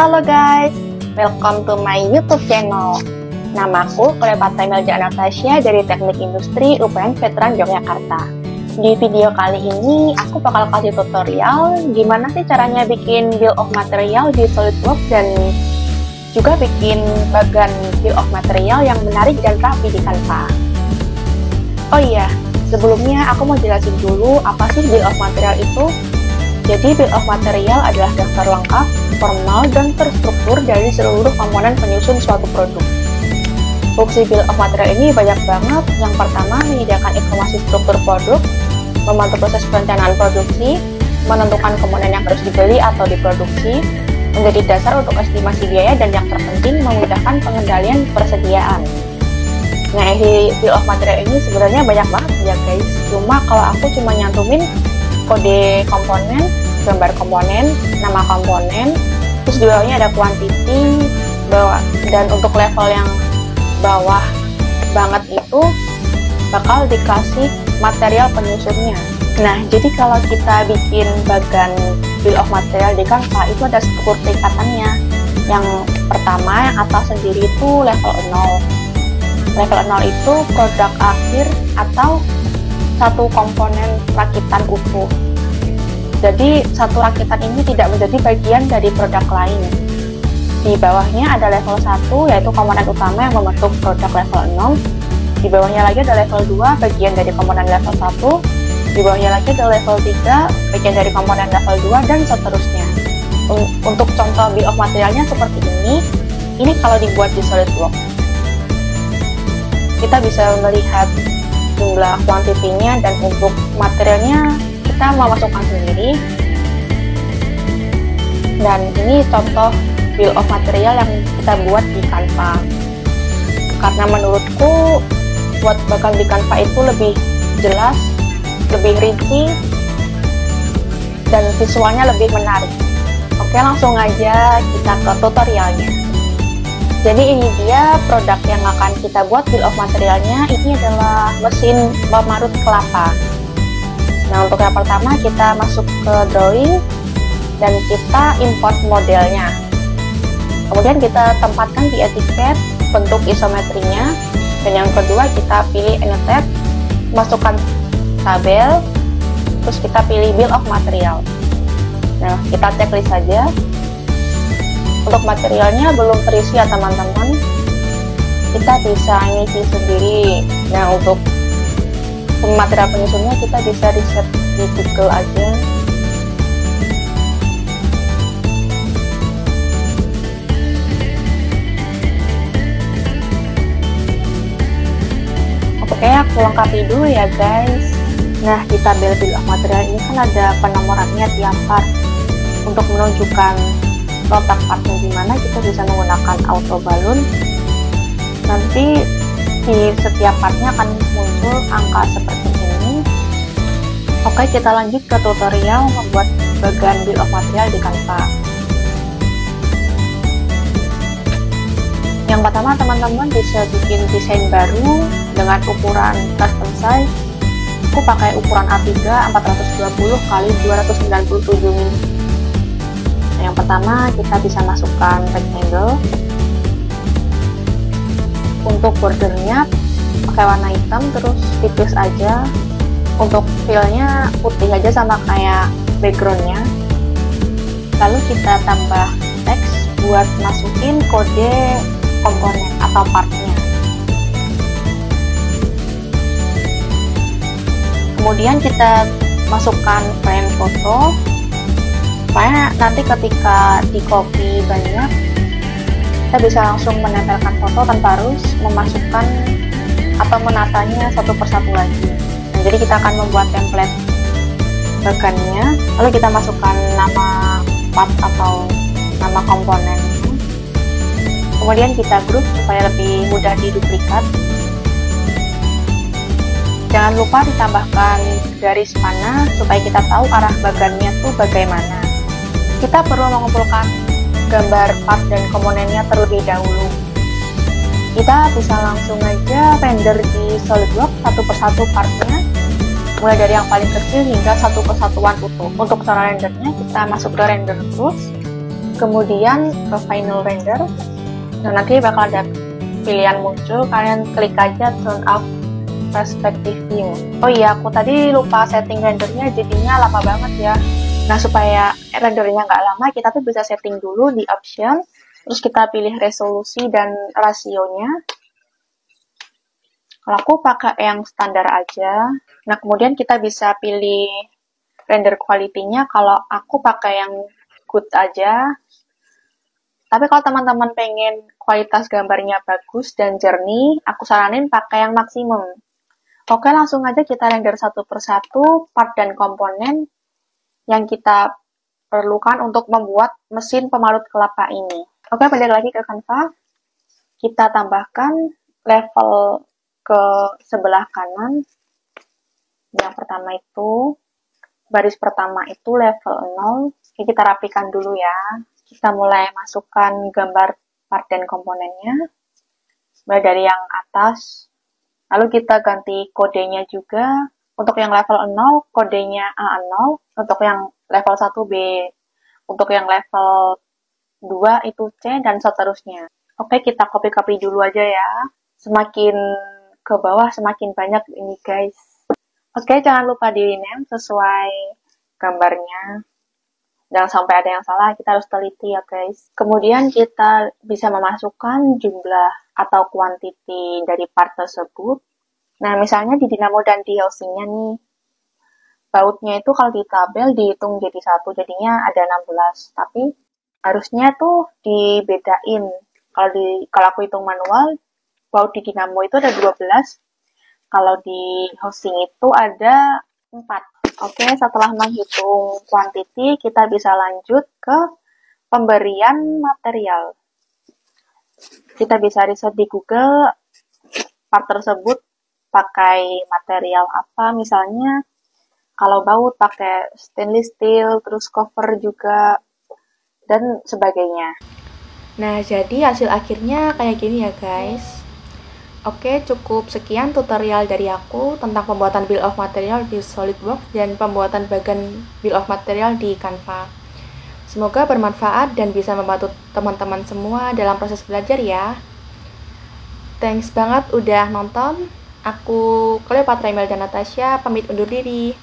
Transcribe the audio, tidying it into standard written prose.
Halo guys, welcome to my YouTube channel. Namaku Cleopatra Melja Anastasia dari Teknik Industri UPN Veteran Yogyakarta. Di video kali ini aku bakal kasih tutorial gimana sih caranya bikin bill of material di SolidWorks dan juga bikin bagan bill of material yang menarik dan rapi di Canva. Oh iya, sebelumnya aku mau jelasin dulu apa sih bill of material itu. Jadi bill of material adalah daftar lengkap, formal, dan terstruktur dari seluruh komponen penyusun suatu produk. Fungsi bill of material ini banyak banget. Yang pertama, menyediakan informasi struktur produk, membantu proses perencanaan produksi, menentukan komponen yang harus dibeli atau diproduksi, menjadi dasar untuk estimasi biaya, dan yang terpenting, memudahkan pengendalian persediaan. Nah, di bill of material ini sebenarnya banyak banget ya guys. Cuma kalau aku cuma nyantumin kode komponen, gambar komponen, nama komponen, terus di bawahnya ada quantity, dan untuk level yang bawah banget itu bakal dikasih material penyusunnya. Nah, jadi kalau kita bikin bagan bill of material di Canva itu ada struktur tingkatannya. Yang pertama, yang atas sendiri itu level 0. Level 0 itu produk akhir atau satu komponen rakitan utuh. Jadi satu rakitan ini tidak menjadi bagian dari produk lain. Di bawahnya ada level 1 yaitu komponen utama yang membentuk produk level 0. Di bawahnya lagi ada level 2 bagian dari komponen level 1. Di bawahnya lagi ada level 3 bagian dari komponen level 2 dan seterusnya. Untuk contoh bill of materialnya seperti ini. Ini kalau dibuat di SolidWorks. Kita bisa melihat jumlah kuantitinya, dan untuk materialnya kita memasukkan sendiri. Dan ini contoh bill of material yang kita buat di Canva. Karena menurutku buat bagan di Canva itu lebih jelas, lebih rinci, dan visualnya lebih menarik. Oke, langsung aja kita ke tutorialnya. Jadi ini dia produk yang akan kita buat bill of materialnya. Ini adalah mesin pemarut kelapa. Nah, untuk yang pertama kita masuk ke drawing dan kita import modelnya. Kemudian kita tempatkan di etiket bentuk isometrinya. Dan yang kedua kita pilih annotate, masukkan tabel, terus kita pilih bill of material. Nah, kita checklist saja. Untuk materialnya belum terisi ya teman-teman, kita bisa ngisi sendiri. Nah, untuk material penyusunnya kita bisa riset di Google aja. Oke, aku lengkapi dulu ya guys. Nah, di tabel bill of material ini kan ada penomorannya tiap part. Untuk menunjukkan letak partnya di mana, kita bisa menggunakan auto balloon. Nanti di setiap partnya akan muncul angka seperti ini. Oke, kita lanjut ke tutorial membuat bagan bill of material di Canva. Yang pertama, teman-teman bisa bikin desain baru dengan ukuran custom size. Aku pakai ukuran A3 420 x 297 mm. Yang pertama, kita bisa masukkan rectangle. Untuk bordernya pakai warna hitam, terus tipis aja. Untuk fillnya putih aja sama kayak backgroundnya. Lalu kita tambah teks buat masukin kode komponen atau partnya. Kemudian kita masukkan frame foto supaya nanti ketika di copy banyak, kita bisa langsung menempelkan foto tanpa harus memasukkan atau menatanya satu persatu lagi. Nah, jadi kita akan membuat template bagannya, lalu kita masukkan nama part atau nama komponen. Kemudian kita group supaya lebih mudah diduplikat. Jangan lupa ditambahkan garis panah supaya kita tahu arah bagannya tuh bagaimana. Kita perlu mengumpulkan gambar part dan komponennya terlebih dahulu. Kita bisa langsung aja render di SolidWorks satu persatu partnya, mulai dari yang paling kecil hingga satu kesatuan utuh. Untuk cara rendernya kita masuk ke render tools, kemudian ke final render. Nah, nanti bakal ada pilihan muncul, kalian klik aja turn off perspective view. Oh iya, aku tadi lupa setting rendernya, jadinya lama banget ya. Nah, supaya rendernya nggak lama, kita tuh bisa setting dulu di option, terus kita pilih resolusi dan rasionya. Kalau aku pakai yang standar aja. Nah, kemudian kita bisa pilih render quality-nya. Kalau aku pakai yang good aja. Tapi kalau teman-teman pengen kualitas gambarnya bagus dan jernih, aku saranin pakai yang maksimum. Oke, langsung aja kita render satu persatu part dan komponen yang kita perlukan untuk membuat mesin pemalut kelapa ini. Oke, balik lagi ke Canva. Kita tambahkan level ke sebelah kanan. Yang pertama itu, baris pertama itu level 0. Oke, kita rapikan dulu ya. Kita mulai masukkan gambar part dan komponennya. Mulai dari yang atas. Lalu kita ganti kodenya juga. Untuk yang level 0, kodenya A0. Untuk yang level 1 B. Untuk yang level 2 itu C, dan seterusnya. Oke, kita copy-copy dulu aja ya. Semakin ke bawah semakin banyak ini guys. Oke, jangan lupa di rename sesuai gambarnya. Jangan sampai ada yang salah, kita harus teliti ya guys. Kemudian kita bisa memasukkan jumlah atau quantity dari part tersebut. Nah, misalnya di dinamo dan di housingnya nih, bautnya itu kalau di tabel dihitung jadi 1, jadinya ada 16. Tapi harusnya tuh dibedain. Kalau aku hitung manual, baut di dinamo itu ada 12, kalau di housing itu ada 4. Oke, setelah menghitung quantity, kita bisa lanjut ke pemberian material. Kita bisa riset di Google part tersebut pakai material apa, misalnya kalau baut pakai stainless steel, terus cover juga, dan sebagainya. Nah, jadi hasil akhirnya kayak gini ya guys. Oke, cukup sekian tutorial dari aku tentang pembuatan bill of material di SolidWorks dan pembuatan bagian bill of material di Canva. Semoga bermanfaat dan bisa membantu teman-teman semua dalam proses belajar ya. Thanks banget udah nonton. Aku Cleopatra Imelda Natasha pamit undur diri.